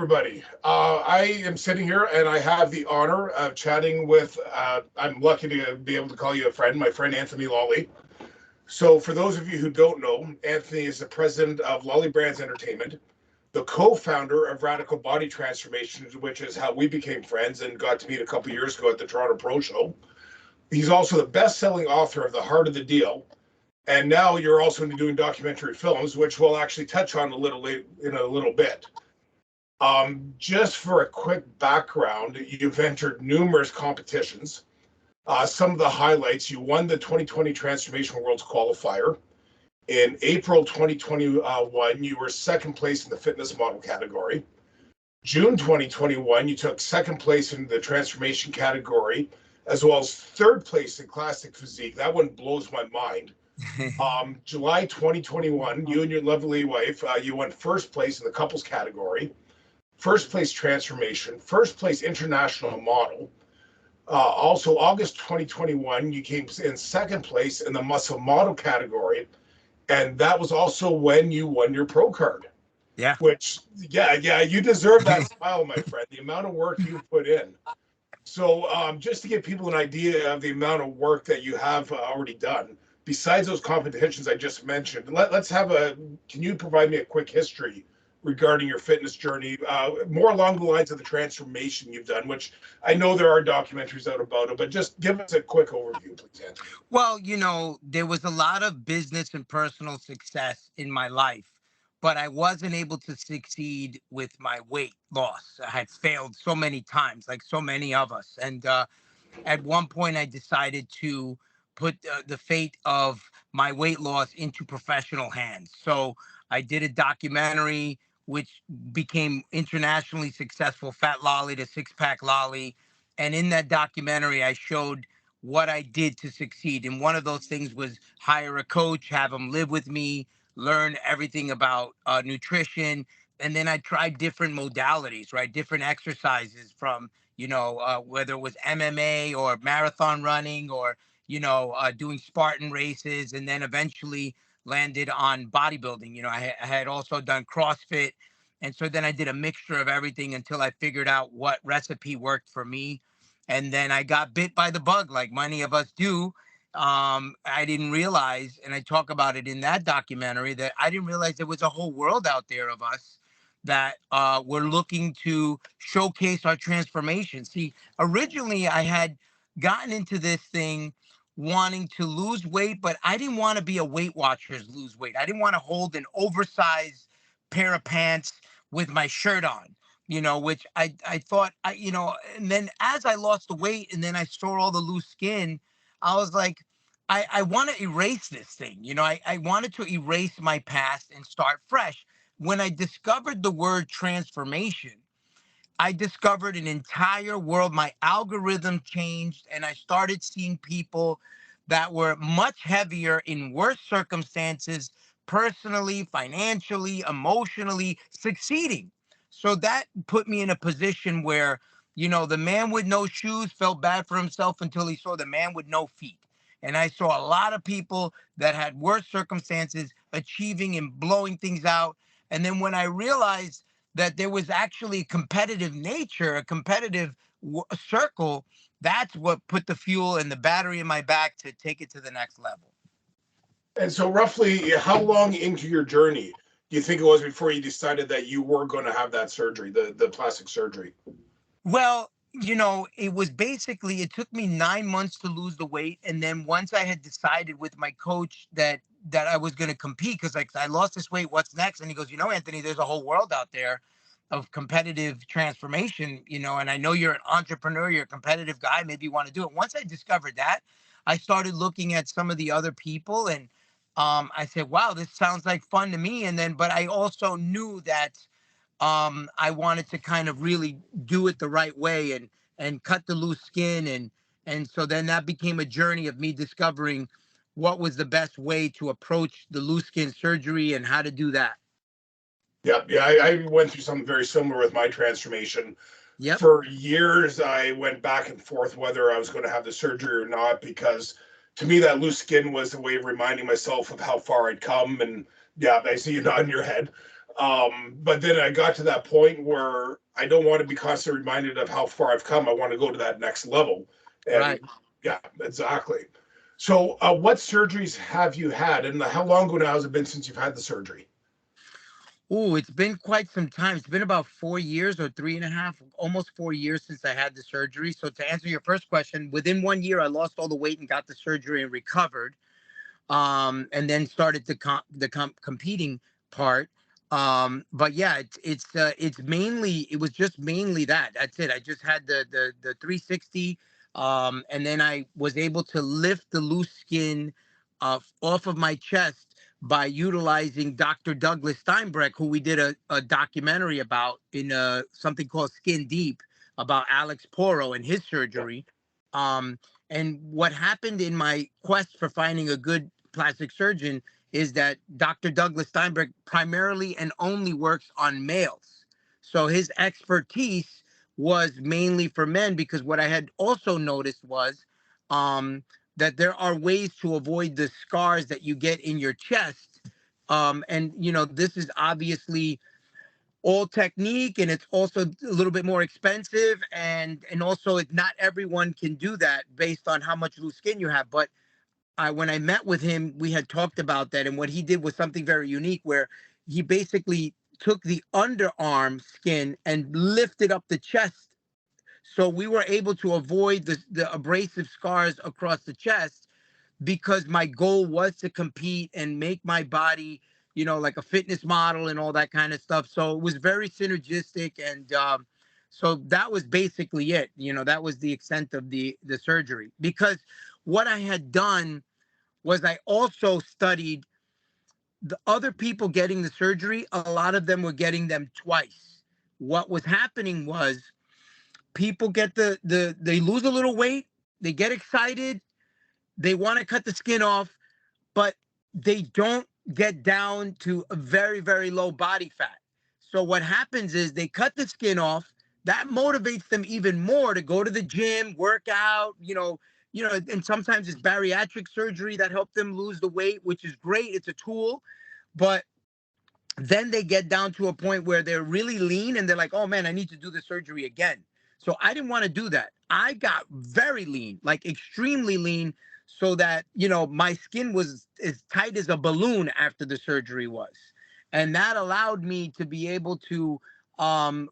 everybody. I am sitting here and I have the honor of chatting with, I'm lucky to be able to call you a friend, my friend Anthony Lolli. So, for those of you who don't know, Anthony is the president of Lolli Brands Entertainment, the co founder of Radical Body Transformations, which is how we became friends and got to meet a couple years ago at the Toronto Pro Show. He's also the best selling author of The Heart of the Deal. And now you're also doing documentary films, which we'll actually touch on in a little bit. Just for a quick background, you've entered numerous competitions. Some of the highlights: you won the 2020 Transformation Worlds Qualifier. In April 2021, you were second place in the fitness model category. June 2021, you took second place in the transformation category, as well as third place in classic physique. That one blows my mind. July 2021, you and your lovely wife, you won first place in the couples category, first place transformation, first place international model. Also, August 2021, you came in second place in the muscle model category. And that was also when you won your pro card. Yeah. Which, yeah, you deserve that smile, my friend. The amount of work you put in. So, just to give people an idea of the amount of work that you have already done, besides those competitions I just mentioned, can you provide me a quick history regarding your fitness journey, more along the lines of the transformation you've done, which I know there are documentaries out about it, but just give us a quick overview, please, Anthony. Well, there was a lot of business and personal success in my life, but I wasn't able to succeed with my weight loss. I had failed so many times, like so many of us. And at one point, I decided to put the fate of my weight loss into professional hands. So I did a documentary which became internationally successful, Fat Lolli to Six Pack Lolli. And in that documentary, I showed what I did to succeed. And one of those things was hire a coach, have him live with me, learn everything about nutrition. And then I tried different modalities, right? Different exercises from, whether it was MMA or marathon running or, doing Spartan races, and then eventually landed on bodybuilding. I had also done CrossFit. And so then I did a mixture of everything until I figured out what recipe worked for me. And then I got bit by the bug, like many of us do. I didn't realize, and I talk about it in that documentary, that I didn't realize there was a whole world out there of us that were looking to showcase our transformation. See, originally I had gotten into this thing wanting to lose weight, but I didn't want to be a Weight Watchers lose weight. I didn't want to hold an oversized pair of pants with my shirt on, which I thought, and then as I lost the weight and then I saw all the loose skin, I was like, I want to erase this thing. I wanted to erase my past and start fresh. When I discovered the word transformation, I discovered an entire world. My algorithm changed, and I started seeing people that were much heavier in worse circumstances, personally, financially, emotionally, succeeding. So that put me in a position where, the man with no shoes felt bad for himself until he saw the man with no feet. And I saw a lot of people that had worse circumstances achieving and blowing things out. And then when I realized that there was actually a competitive nature, a competitive circle, that's what put the fuel and the battery in my back to take it to the next level. And so roughly how long into your journey do you think it was before you decided that you were going to have that surgery, the plastic surgery? Well, it was basically, it took me 9 months to lose the weight. And then once I had decided with my coach that I was going to compete, because like I lost this weight, what's next? And he goes, Anthony, there's a whole world out there of competitive transformation, and I know you're an entrepreneur, you're a competitive guy, maybe you want to do it. Once I discovered that, I started looking at some of the other people, and I said, wow, this sounds like fun to me. And then, but I also knew that I wanted to kind of really do it the right way and cut the loose skin. And so then that became a journey of me discovering what was the best way to approach the loose skin surgery and how to do that. Yeah, I went through something very similar with my transformation. Yep. For years, I went back and forth whether I was going to have the surgery or not, because to me, that loose skin was a way of reminding myself of how far I'd come. And yeah, I see you nodding your head. But then I got to that point where I don't want to be constantly reminded of how far I've come. I want to go to that next level. And Right. yeah, exactly. So, what surgeries have you had, and how long ago now has it been since you've had the surgery? Oh, it's been quite some time. It's been about 4 years or 3.5, almost 4 years since I had the surgery. So to answer your first question, within 1 year, I lost all the weight and got the surgery and recovered. And then started the competing part. But yeah, it's mainly, it was just mainly that. That's it. I just had the 360, and then I was able to lift the loose skin off of my chest by utilizing Dr. Douglas Steinbreck, who we did a documentary about in something called Skin Deep, about Alex Poro and his Yeah, surgery. Um, and what happened in my quest for finding a good plastic surgeon is that Dr. Douglas Steinberg primarily and only works on males. So his expertise was mainly for men, because what I had also noticed was um, that there are ways to avoid the scars that you get in your chest. And, this is obviously all technique, and it's also a little bit more expensive, and also not everyone can do that based on how much loose skin you have. But when I met with him, we had talked about that, and what he did was something very unique, where he basically took the underarm skin and lifted up the chest. So we were able to avoid the abrasive scars across the chest, because my goal was to compete and make my body, like a fitness model and all that kind of stuff. So it was very synergistic, and so that was basically it. That was the extent of the surgery, because what I had done was I also studied the other people getting the surgery. A lot of them were getting them twice. What was happening was people get they lose a little weight, they get excited, they want to cut the skin off, but they don't get down to a very, very low body fat. So what happens is they cut the skin off. That motivates them even more to go to the gym, work out, and sometimes it's bariatric surgery that helped them lose the weight, which is great. It's a tool. But then they get down to a point where they're really lean and they're like, oh man, I need to do the surgery again. So I didn't want to do that. I got very lean, like extremely lean, so that, my skin was as tight as a balloon after the surgery was. And that allowed me to be able to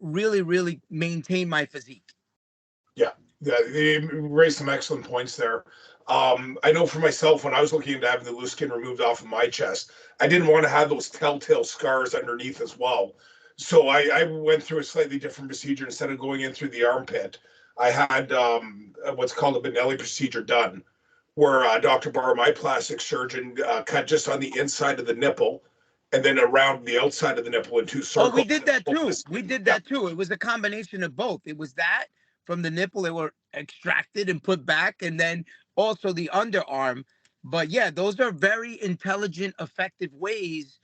really, really maintain my physique. yeah, yeah. You raised some excellent points there. I know for myself, when I was looking into having the loose skin removed off of my chest, I didn't want to have those telltale scars underneath as well. So I went through a slightly different procedure. Instead of going in through the armpit, I had what's called a Benelli procedure done, where Dr. Barr, my plastic surgeon, cut just on the inside of the nipple and then around the outside of the nipple in two Oh, we circles. did that too. We did Yeah, that too. It was a combination of both. It was that from the nipple, they were extracted and put back, and then also the underarm. But yeah, those are very intelligent, effective ways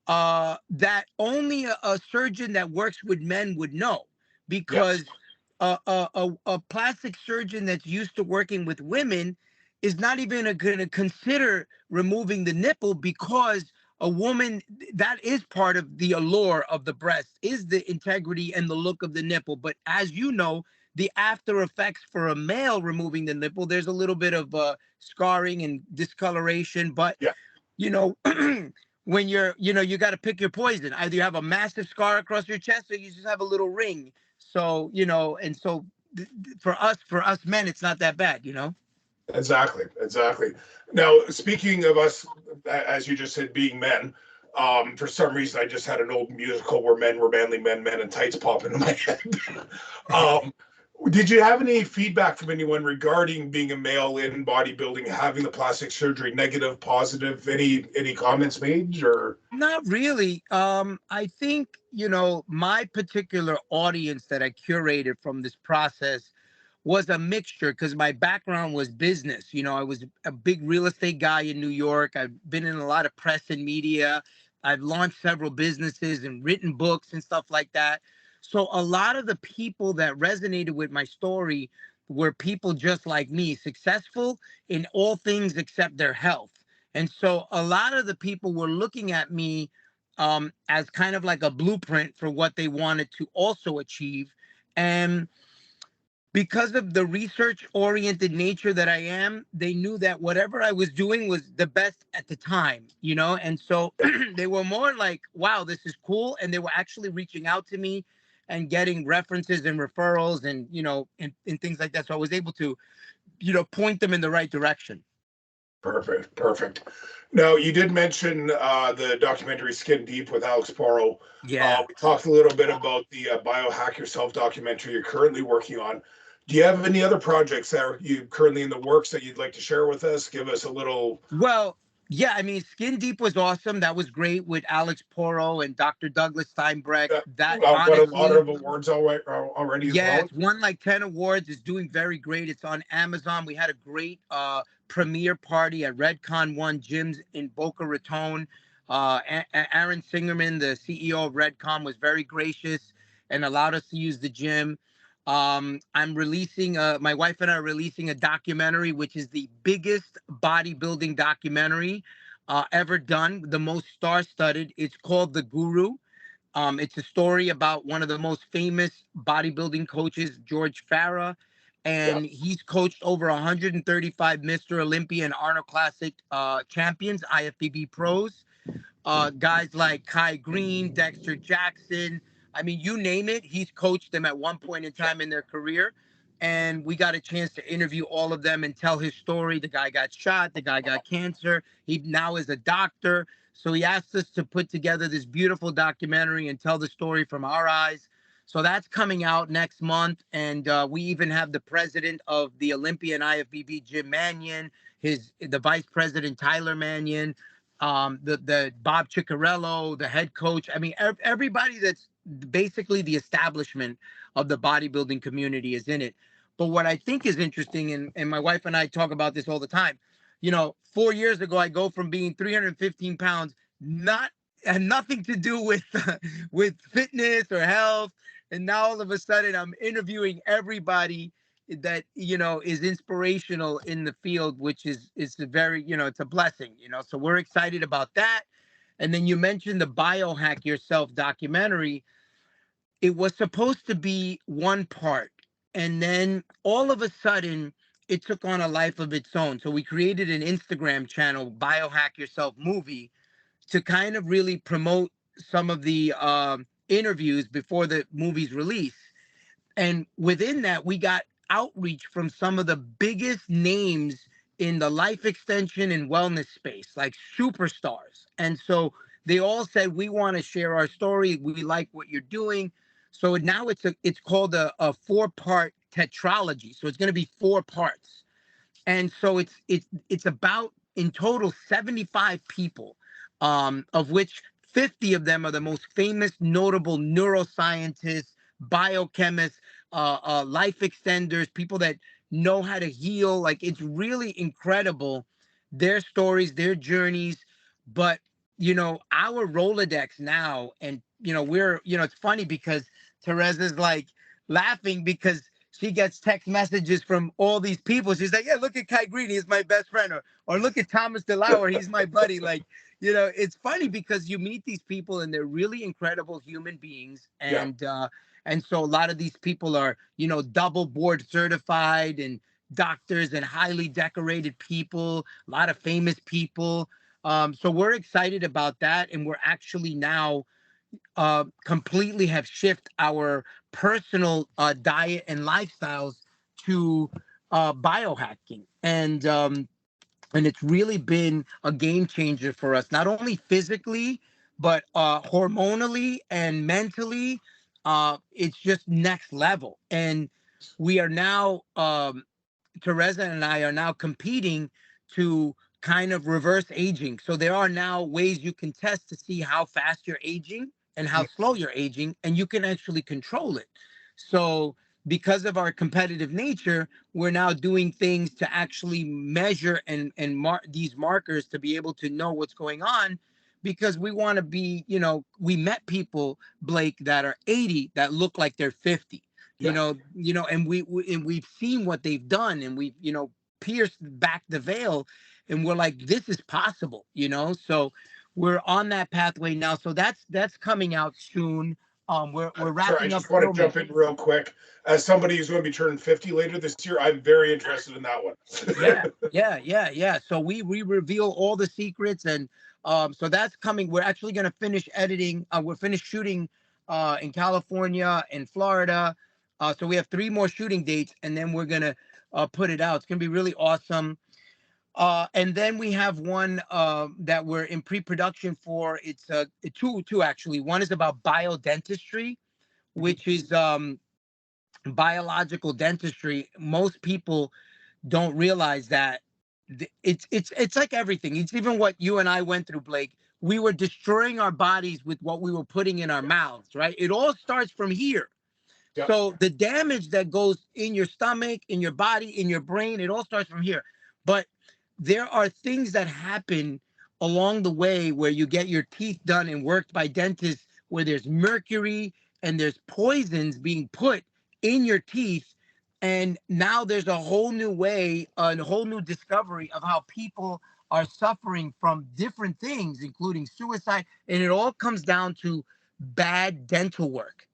that only a surgeon that works with men would know, yes, because a plastic surgeon that's used to working with women is not even going to consider removing the nipple, because a woman, that is part of the allure of the breast, is the integrity and the look of the nipple. But as you know, the after effects for a male removing the nipple, there's a little bit of scarring and discoloration. But yeah. you know when you got to pick your poison. Either you have a massive scar across your chest, or you just have a little ring. So and so for us men, it's not that bad. Exactly, exactly. Now, speaking of us, as you just said, being men, for some reason, I just had an old musical where men were manly men, men in tights pop into my head. um, did you have any feedback from anyone regarding being a male in bodybuilding, having the plastic surgery, negative, positive? Any comments made or? Not really. I think, my particular audience that I curated from this process was a mixture, because my background was business. I was a big real estate guy in New York. I've been in a lot of press and media. I've launched several businesses and written books and stuff like that. So a lot of the people that resonated with my story were people just like me, successful in all things except their health. And so a lot of the people were looking at me as kind of like a blueprint for what they wanted to also achieve. And because of the research oriented nature that I am, they knew that whatever I was doing was the best at the time, you know? And so they were more like, wow, this is cool. And they were actually reaching out to me and getting references and referrals and, you know, and things like that. So I was able to, you know, point them in the right direction. Perfect, perfect. Now, you did mention the documentary Skin Deep with Alex Porro. Yeah. We talked a little bit about the Biohack Yourself documentary you're currently working on. Do you have any other projects that are you currently in the works that you'd like to share with us? Give us a little. Well, yeah, I mean, Skin Deep was awesome. That was great with Alex Porro and Dr. Douglas Steinbreck. That What a lot honestly, of awards already as yeah, well. it's won like 10 awards. It's doing very great. It's on Amazon. We had a great premiere party at Redcon One Gyms in Boca Raton. Aaron Singerman, the CEO of Redcon, was very gracious and allowed us to use the gym. I'm releasing, my wife and I are releasing a documentary, which is the biggest bodybuilding documentary ever done, the most star-studded. It's called The Guru. It's a story about one of the most famous bodybuilding coaches, George Farah, Yeah, and he's coached over 135 Mr. Olympia and Arnold Classic champions, IFBB pros, guys like Kai Green, Dexter Jackson. I mean, you name it, he's coached them at one point in yeah, time in their career. And we got a chance to interview all of them and tell his story. The guy got shot, the guy got cancer. He now is a doctor. So he asked us to put together this beautiful documentary and tell the story from our eyes. So that's coming out next month. And we even have the president of the Olympia and IFBB, Jim Mannion, the vice president, Tyler Mannion, the Bob Ciccarello, the head coach. I mean, everybody that's basically the establishment of the bodybuilding community is in it. But what I think is interesting, and my wife and I talk about this all the time, you know, 4 years ago, I go from being 315 pounds, not and nothing to do with with fitness or health. And now all of a sudden I'm interviewing everybody that, you know, is inspirational in the field, which is a very, you know, it's a blessing, you know. So we're excited about that. And then you mentioned the Biohack Yourself documentary. It was supposed to be one part, and then all of a sudden it took on a life of its own. So we created an Instagram channel, Biohack Yourself Movie, to kind of really promote some of the interviews before the movie's release. And within that, we got outreach from some of the biggest names in the life extension and wellness space, like superstars. And so they all said, we want to share our story. We like what you're doing. So now it's called a 4-part tetralogy. So it's going to be 4 parts. And so it's about in total 75 people, of which 50 of them are the most famous, notable neuroscientists, biochemists, life extenders, people that know how to heal. Like, it's really incredible, their stories, their journeys. But you know, our Rolodex now, and you know, it's funny because Teresa's like laughing because she gets text messages from all these people. She's like, yeah, look at Kai Green, he's my best friend. Or look at Thomas DeLauer, he's my buddy. Like, you know, it's funny because you meet these people and they're really incredible human beings. yeah. And so a lot of these people are, you know, double board certified and doctors and highly decorated people, a lot of famous people. So we're excited about that. And we're actually now completely have shift our personal diet and lifestyles to biohacking. And it's really been a game changer for us, not only physically, but hormonally and mentally. It's just next level. And we are now, Teresa and I are now competing to kind of reverse aging. So there are now ways you can test to see how fast you're aging and how slow you're aging, and you can actually control it. So because of our competitive nature, we're now doing things to actually measure and mark these markers to be able to know what's going on, because we want to be, you know, we met people, Blake, that are 80 that look like they're 50. Yeah. And we've seen what they've done, and we've, you know, pierced back the veil, and we're like, this is possible, you know. So we're on that pathway now. So that's coming out soon. We're Sorry, I wrapping up just want to filming. jump in real quick. As somebody who's going to be turning 50 later this year, I'm very interested in that one. Yeah. So we reveal all the secrets, and so that's coming. We're actually going to finish editing. We're finished shooting in California and Florida. So we have 3 more shooting dates, and then we're gonna put it out. It's gonna be really awesome. And then we have one that we're in pre-production for. It's two actually. One is about biodentistry, which is biological dentistry. Most people don't realize that it's like everything. It's even what you and I went through, Blake. We were destroying our bodies with what we were putting in our mouths, right? It all starts from here. Yep. So the damage that goes in your stomach, in your body, in your brain, it all starts from here. But there are things that happen along the way where you get your teeth done and worked by dentists where there's mercury and there's poisons being put in your teeth. And now there's a whole new way, a whole new discovery of how people are suffering from different things, including suicide. And it all comes down to bad dental work.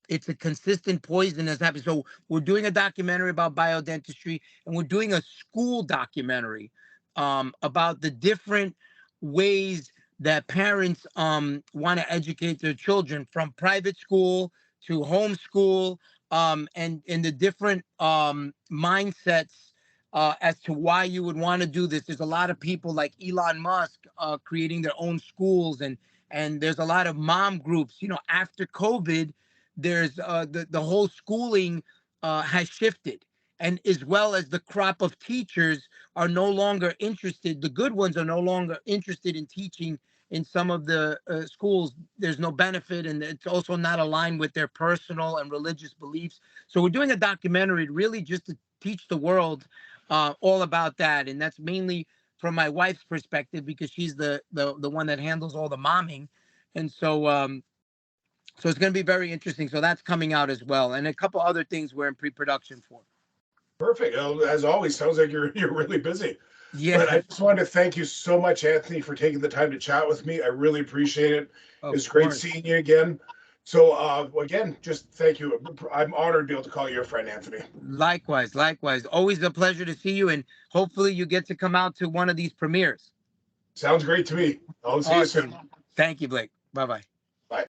It's a consistent poison that's happening. So we're doing a documentary about biodentistry, and we're doing a school documentary about the different ways that parents want to educate their children, from private school to homeschool, and the different mindsets as to why you would want to do this. There's a lot of people like Elon Musk creating their own schools, and there's a lot of mom groups. After COVID, there's the whole schooling has shifted, and as well as the crop of teachers are no longer interested. The good ones are no longer interested in teaching in some of the schools. There's no benefit, and it's also not aligned with their personal and religious beliefs. So we're doing a documentary really just to teach the world all about that, and that's mainly from my wife's perspective, because she's the one that handles all the momming. And so it's going to be very interesting. So that's coming out as well, and a couple other things we're in pre-production for. Perfect. As always, sounds like you're really busy. But Yeah, I just wanted to thank you so much, Anthony, for taking the time to chat with me. I really appreciate it. of It's great course. seeing you again. So again, just thank you. I'm honored to be able to call you a friend, Anthony. Likewise, likewise. Always a pleasure to see you, and hopefully you get to come out to one of these premieres. Sounds great to me. I'll see you soon. Awesome. Thank you, Blake. Bye bye.